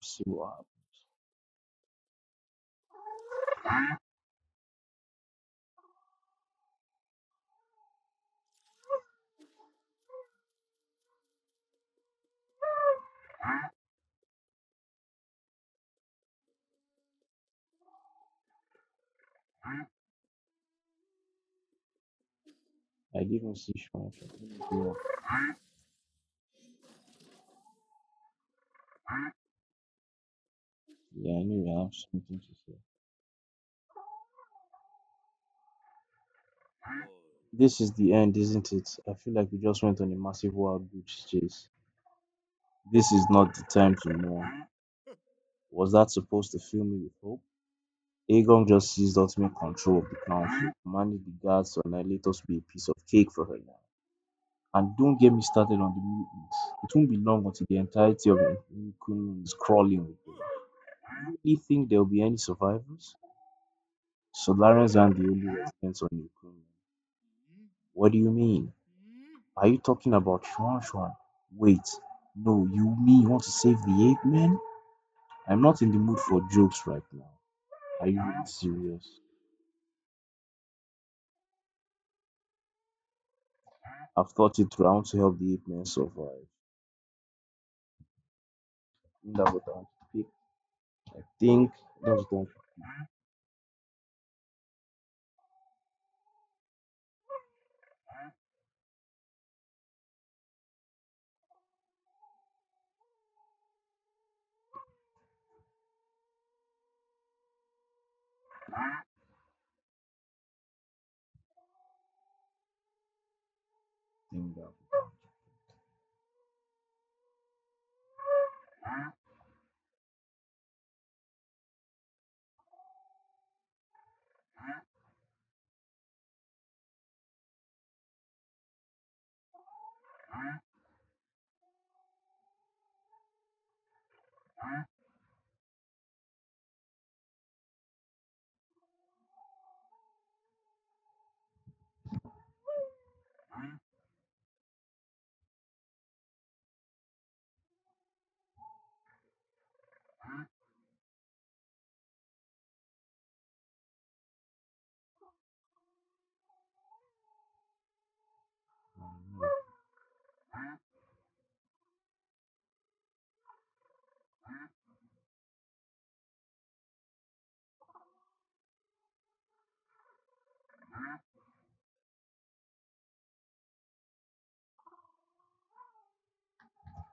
see what happens. I didn't see Sean. Let me go up. Yeah, I knew you have something to say. This is the end, isn't it? I feel like we just went on a massive wild goose chase. This is not the time to mourn. Was that supposed to fill me with hope? Aegon just seized ultimate control of the council, commanding the guards to annihilate us to be a piece of cake for her now. And don't get me started on the mutants. It won't be long until the entirety of Nkunun is crawling with them. Do you really think there will be any survivors? Solarians aren't the only residents on Nkunun. What do you mean? Are you talking about Shuan Shuan? Wait, no, you mean you want to save the ape man? I'm not in the mood for jokes right now. Are you really serious? I've thought it through. I want to help the ape man survive. That's what I want to pick. I think that's what I want to think that.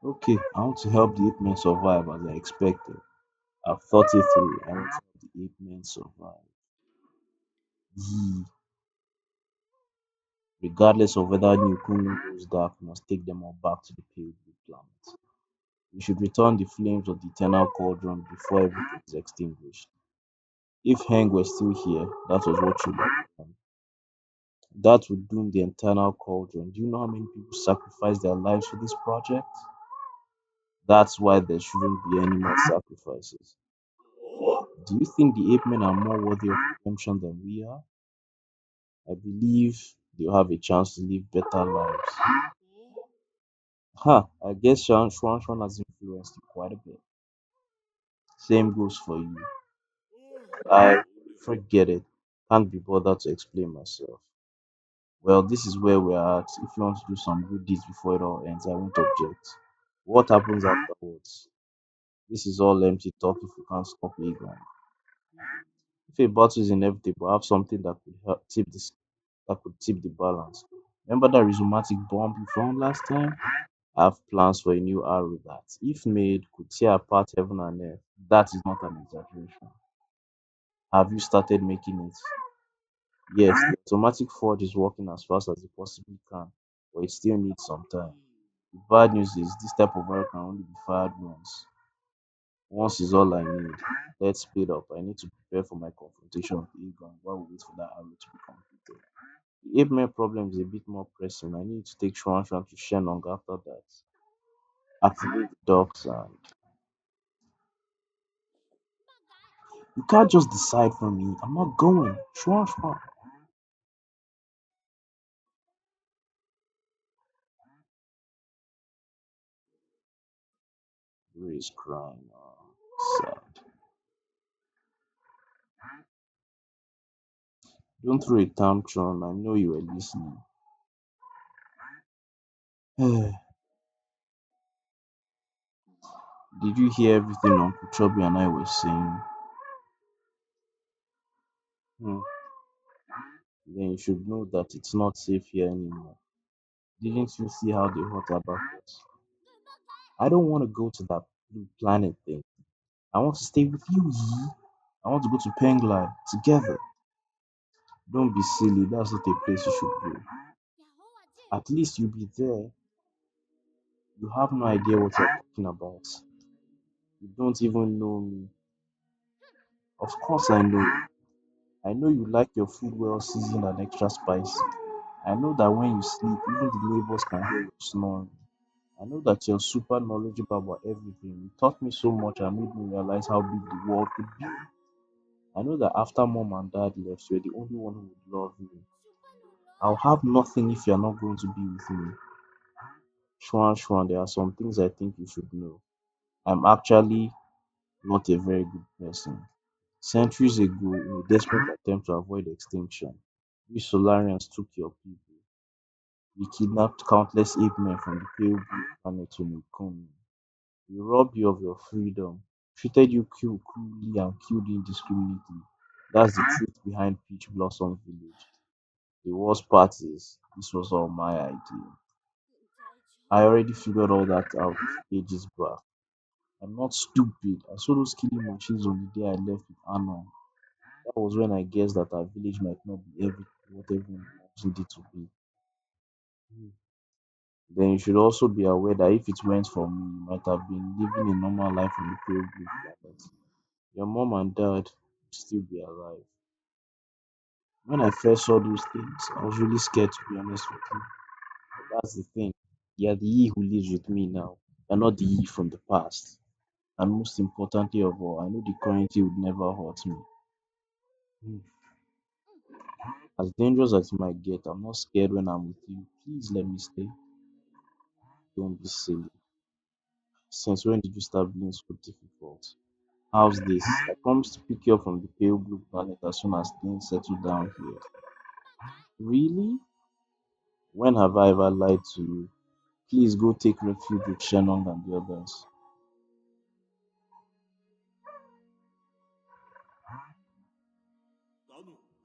Okay, I want to help the ape man survive as I expected. I've thought it through. I want to help the ape man survive. Yee. regardless of whether Newcomb goes dark, we must take them all back to the pale blue planet. We should return the flames of the eternal cauldron before everything is extinguished. If Heng were still here, that was what should have done. That would doom the eternal cauldron. Do you know how many people sacrificed their lives for this project? That's why there shouldn't be any more sacrifices. Do you think the ape men are more worthy of redemption than we are? I believe they'll have a chance to live better lives. Ha! I guess Shuan has influenced you quite a bit. Same goes for you. I forget it. Can't be bothered to explain myself. Well, this is where we're at. If you want to do some good deeds before it all ends, I won't object. What happens afterwards? This is all empty talk if you can't stop Egon. If a battle is inevitable, I have something that could help tip the balance. Remember that rhizomatic bomb you found last time? I have plans for a new arrow that, if made, could tear apart heaven and earth. That is not an exaggeration. Have you started making it? Yes, the automatic forge is working as fast as it possibly can, but it still needs some time. The bad news is this type of arrow can only be fired once. Once is all I need. Let's speed up. I need to prepare for my confrontation with Egon while we wait for that arrow to be completed. The ape man problem is a bit more pressing. I need to take Shuanshan to Shenong after that. Activate the docks and you can't just decide for me. I'm not going. Shuanshan. Ray is crying. Sad. Don't throw a tantrum. I know you were listening. Did you hear everything Uncle Chubby and I were saying? Hmm. Then you should know that it's not safe here anymore. Didn't you see how they hurt about us? I don't want to go to that blue planet thing. I want to stay with you, Yi. I want to go to Penglai together. Don't be silly. That's not a place you should go. At least you'll be there. You have no idea what you're talking about. You don't even know me. Of course I know you. I know you like your food well seasoned and extra spicy. I know that when you sleep, even the neighbors can hear you snoring. I know that you're super knowledgeable about everything. You taught me so much and made me realize how big the world could be. I know that after mom and dad left, you're the only one who would love me. I'll have nothing if you're not going to be with me. Shwan, there are some things I think you should know. I'm actually not a very good person. Centuries ago, in a desperate attempt to avoid extinction, we Solarians took your people. We kidnapped countless ape men from the pale blue planet to Nukuni. We robbed you of your freedom, treated you cruelly and killed you indiscriminately. That's the truth behind Peach Blossom Village. The worst part is, this was all my idea. I already figured all that out ages back. I'm not stupid. I saw those killing machines on the day I left with Anon. That was when I guessed that our village might not be what everyone imagined it to be. Then you should also be aware that if it weren't for me, you might have been living a normal life on the pale blue planet. Your mom and dad would still be alive. When I first saw those things, I was really scared to be honest with you. But that's the thing. You're the Yi who lives with me now. You're not the Yi from the past. And most importantly of all, I know the current Yi would never hurt me. Hmm. As dangerous as it might get, I'm not scared when I'm with you. Please let me stay. Don't be silly. Since when did you start being so difficult? How's this? I promise to pick you up from the pale blue planet as soon as things settle down here. Really? When have I ever lied to you? Please go take refuge with Shannon and the others.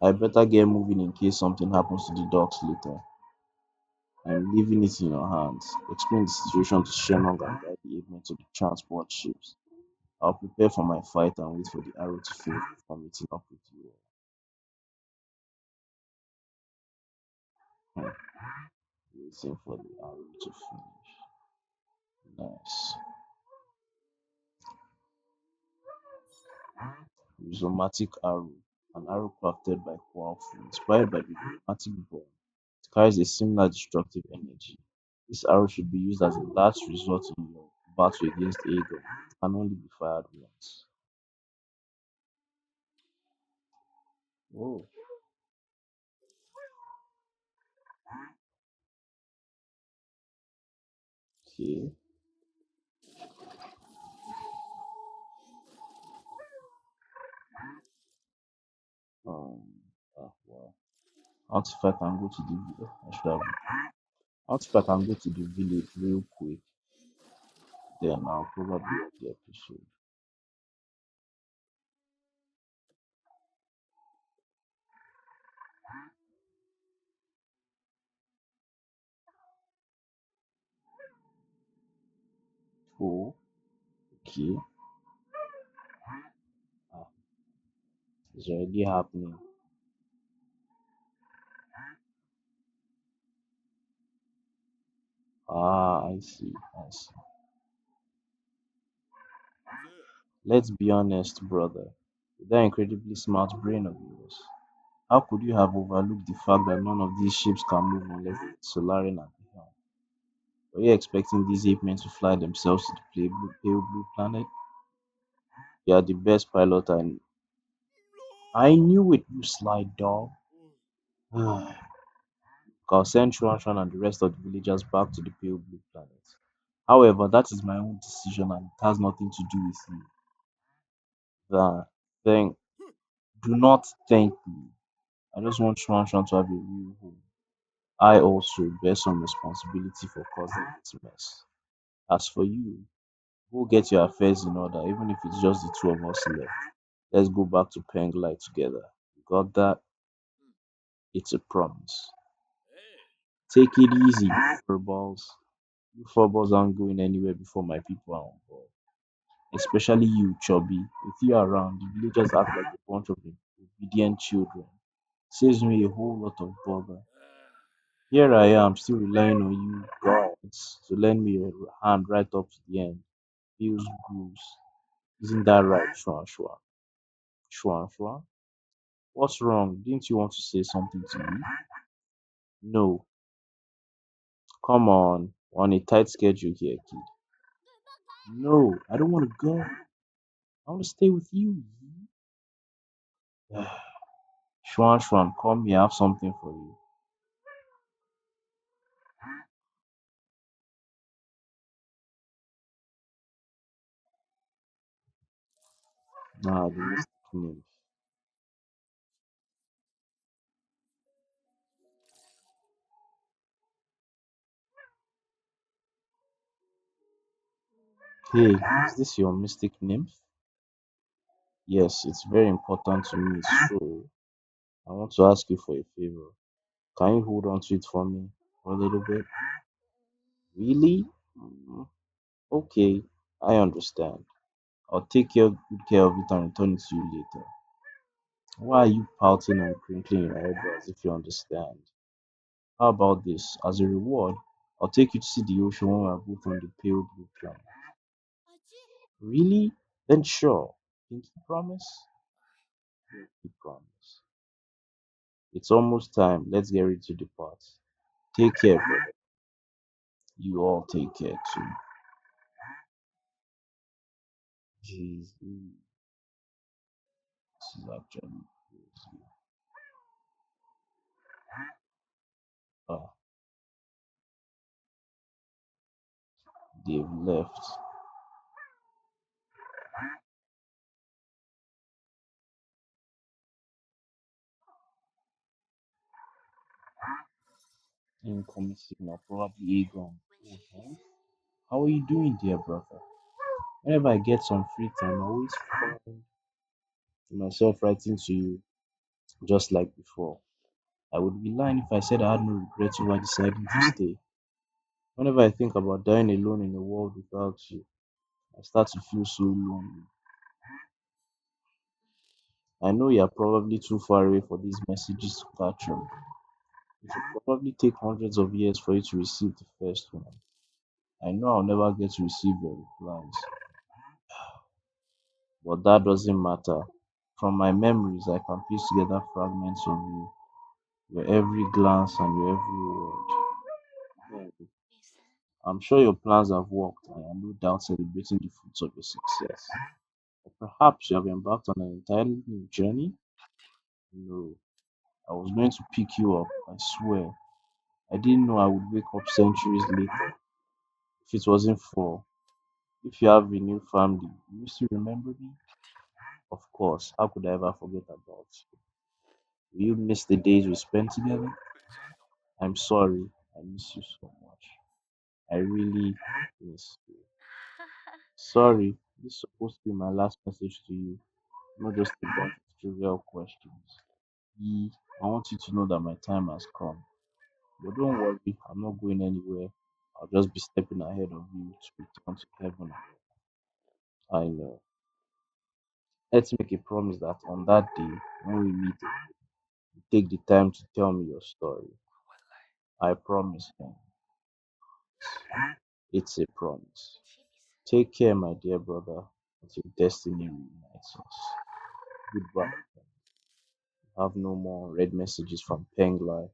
I better get moving in case something happens to the dogs later. I'm leaving it in your hands. Explain the situation to Shannon and guide the evening to the transport ships. I'll prepare for my fight and wait for the arrow to fail before meeting up with you. Hmm, waiting for the arrow to finish. Nice. Rhizomatic arrow, an arrow crafted by Kwafu, inspired by the rhizomatic bone. It carries a similar destructive energy. This arrow should be used as a last resort in your battle against Aegon. It can only be fired once. Oh, okay. Um, wow. What if I can go to the I should have. What if I can go to the village real quick? Then I'll probably end the episode. Oh, okay. Ah, it's already happening. Ah, I see. I see. Let's be honest, brother. With that incredibly smart brain of yours, how could you have overlooked the fact that none of these ships can move unless there's Solarian at the helm? Were you expecting these ape men to fly themselves to the pale blue planet? You are the best pilot I knew it, you sly dog. I'll send Shuanshan and the rest of the villagers back to the pale blue planet. However, that is my own decision and it has nothing to do with you. The thing, do not thank me. I just want Shuanshan to have a real home. I also bear some responsibility for causing this mess. As for you, go get your affairs in order, even if it's just the two of us left. Let's go back to Penglai together. You got that? It's a promise. Take it easy, furballs. You furballs aren't going anywhere before my people are on board. Especially you, Chubby. With you around, the villagers act like a bunch of obedient children. Saves me a whole lot of bother. Here I am, still relying on you gods to lend me a hand right up to the end. Feels grooves. Isn't that right, Shwan Shwan? Shwan Shwan? What's wrong? Didn't you want to say something to me? No. Come on. We're on a tight schedule here, kid. No, I don't want to go. I want to stay with you. Shwan Shwan, come here. I have something for you. Nah, the mystic name. Hey, is this your mystic nymph? Yes, it's very important to me. So, I want to ask you for a favor. Can you hold on to it for me for a little bit? Really? Mm, okay, I understand. I'll take good care of it and return it to you later. Why are you pouting and crinkling your eyebrows if you understand? How about this? As a reward, I'll take you to see the ocean when we're both on the pale blue planet. Really? Then sure. Pinky promise? Pinky promise. It's almost time. Let's get ready to depart. Take care, brother. You all take care too. Jeez, this is actually crazy. Ah, they've left. Incoming signal, probably Aegon. Oh, huh? How are you doing, dear brother? Whenever I get some free time, I always find myself writing to you just like before. I would be lying if I said I had no regrets over deciding to stay. Whenever I think about dying alone in a world without you, I start to feel so lonely. I know you're probably too far away for these messages to catch on, It will probably take hundreds of years for you to receive the first one. I know I'll never get to receive your replies, but that doesn't matter. From my memories, I can piece together fragments of you, your every glance and your every word. Yeah, I'm sure your plans have worked, and I'm no doubt celebrating the fruits of your success. Or perhaps you have embarked on an entirely new journey? No, I was going to pick you up, I swear. I didn't know I would wake up centuries later. If it wasn't for, if you have a new family, you still remember me? Of course, how could I ever forget about you? Will you miss the days we spent together? I'm sorry, I miss you so much. I really miss you. Sorry, this is supposed to be my last message to you, not just a bunch of trivial questions. E, I want you to know that my time has come. But don't worry, I'm not going anywhere. I'll just be stepping ahead of you to return to heaven. I know. Let's make a promise that on that day, when we meet, you take the time to tell me your story. I promise, man. It's a promise. Take care, my dear brother, until destiny reunites us. Goodbye. Have no more red messages from Penglai.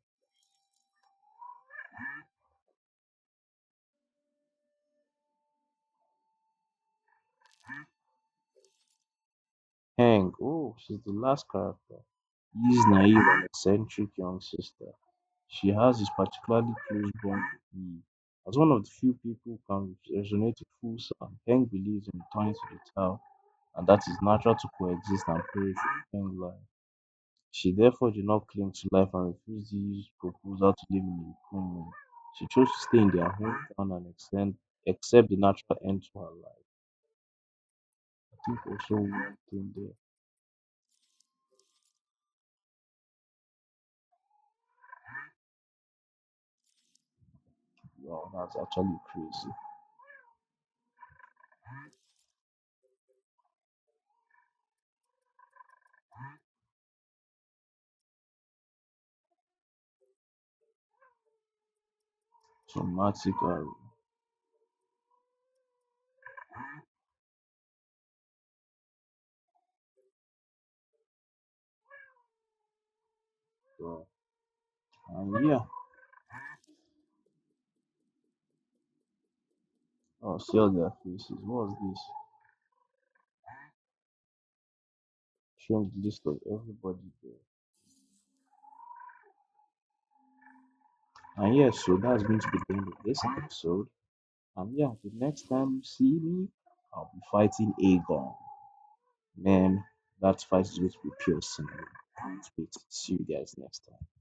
Hang, oh, she's the last character. He's naive and eccentric young sister. She has this particularly close bond with me. As one of the few people who can resonate with full sound, Peng believes in returning to the Tao, and that it's natural to coexist and perish with Peng life. She therefore did not cling to life and refused Yi's proposal to live in a commune. She chose to stay in their hometown and accept the natural end to her life. I think also one thing there, wow, that's actually crazy. Traumatic, wow. And yeah, oh, see all their faces. What was this? Showing the list of everybody there. And yeah, so that's going to be the end of this episode. And yeah, the next time you see me, I'll be fighting Aegon. Man, that fight is going to be pure cinema. Can't wait. See you guys next time.